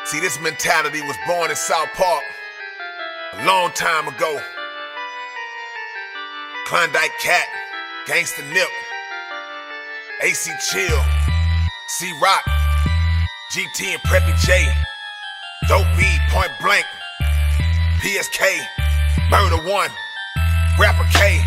See, this mentality was born in South Park a long time ago. Klondike Cat, Gangsta Nip, AC Chill, C-Rock, GT and Preppy J, Dope B, Point Blank, PSK, Murder One, Rapper K,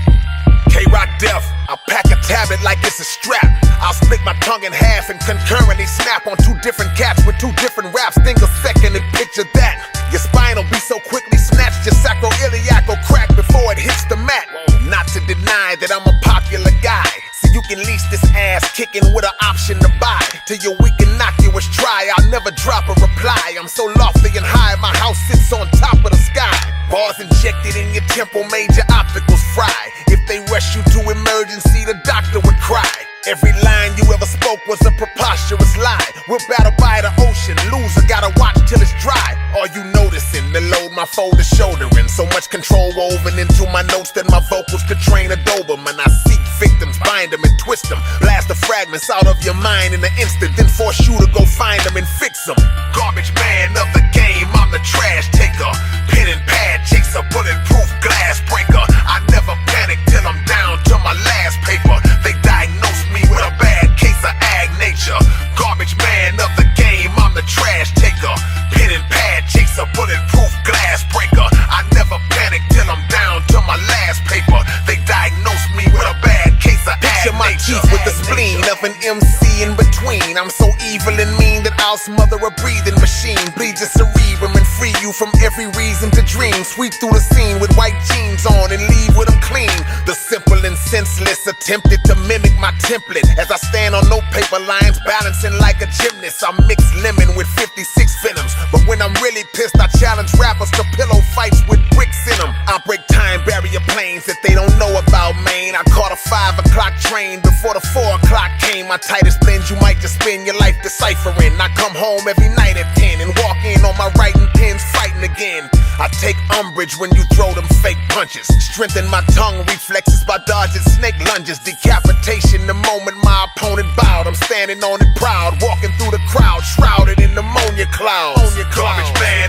K-Rock Def. I'll pack a tablet like it's a strap. I'll split my tongue in half and concurrently snap on two different cats with two different raps. Think a second and picture that. Your spine will be so quickly snatched, your sacroiliac will crack before it hits the mat. Not to deny that I'm a popular guy, so you can lease this ass kicking with an option to buy. Till your weak innocuous try, I'll never drop a reply. I'm so lofty and high, my house sits on top of the sky. Bars injected in your temple made your opticals fry. If they rush you to emergency, the doctor would cry. Every line you ever spoke was a preposterous lie. We're battled by the ocean, loser gotta watch till it's dry. Are you noticing the load my folder shouldering? So much control woven into my notes that my vocals could train a Doberman. I seek victims, bind them and twist them, blast the fragments out of your mind in an instant, then force you to go find them and fix them. Garbage man of the game, I'm the trash taker, pen and pad chaser, bulletproof glass breaker. I never panic till I'm down to my last paper. They diagnosed me with a bad case of ag nature. Garbage man of the game, I'm the trash taker, pen and pad chaser, bulletproof glass breaker. I never panic till I'm down to my last paper. They diagnosed me with a bad case of ag nature. My teeth with the spleen of an MC in between. I'm so evil and mean that I'll smother a breathing machine, bleed your cerebrum and free you from every reason to dream. Sweep through the scene with white jeans on and leave with them clean. The simple and senseless attempted to mimic my template as I stand on notepaper lines, balancing like a gymnast. I mix lemon with 56 venoms, but when I'm really pissed, I challenge rappers to pillow fights with bricks in them. I break time barrier planes that they don't know about, man. I caught a 5 o'clock train before the 4 o'clock came. My tightest blends you might just spend your life deciphering. I come home every night at 10 and walk in on my writing pens fighting again. I take umbrage when you throw them fake punches, strengthen my tongue reflexes by dodging snake lunges. Decapitation the moment my opponent bowed. I'm standing on it proud, walking through the crowd, shrouded in pneumonia clouds. Garbage man